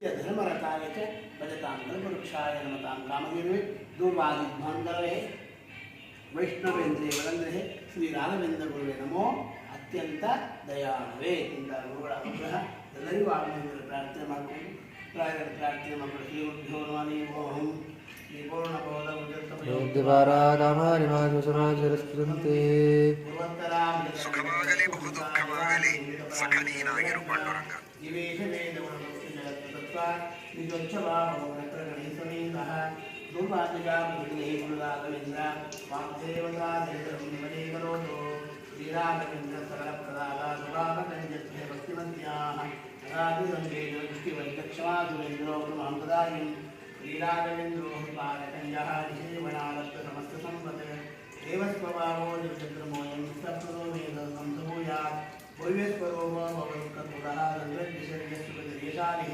धर्मरताय च भजतां कल्पवृक्षाय नमतां कामधेनवे दूर्वादिध्वान्तरवे वैष्णवेन्द्रे वरेन्द्रे श्री राघवेंद्र गुरुवे नमो अत्यंत दयाळवे इंದ ಗುರುಗಳ ಅನುಗ್ರಹ ಎಲ್ಲರಿಗೂ ಆಗಲಿ ಎಂದು ಪ್ರಾರ್ಥನೆ ಮಾಡಿಕೊಂಡು ಪ್ರಾರ್ಥನೆ ಮಕ್ಕಳು ಶ್ರೀ ಗುರುಭ್ಯೋ ನಮಃ ಓಂ ಶ್ರೀ ಪೂರ್ಣಬೋಧ ಸುಖವಾಗಲಿ ಬಹುದುಃಖವಾಗಲಿ ಸಖನೀನಾಗಿರು ಪಾಂಡುರಂಗ ಶ್ರೀರಾಘವೇಂದ್ರ ಸಕಲ ಪ್ರದಾದ ಸುಭಾಗಂಜತ್ವೇ ಭಕ್ತಿವಂತ್ಯಾಃ ರಾಘವೇಂದ್ರ ದೃಷ್ಟಿವೈದಕ್ಷಮಾಧುರೇಂದ್ರೋ ಮಾಂಪದಾಯಿಂ ಶ್ರೀರಾಘವೇಂದ್ರೋ ಪಾಲಕಂಜಃ ನಿಷೇವಣಾಲಪ್ತ ಸಮಸ್ತ ಸಂಪತ್ ದೇವಸ್ವಭಾವೋ ನಿರ್ಚಂದ್ರಮೋಯಂ ಸಪ್ತೋ ವೇದ ಸಂಸಭೂಯಾತ್ ಭವ್ಯಸ್ವರೂಪೋ ಭಗವತ್ಕರ್ಪುರಃ ಸಂಗ್ರಹ್ಯಶ್ವರ್ಯಸ್ವದೇಶಾಲಿ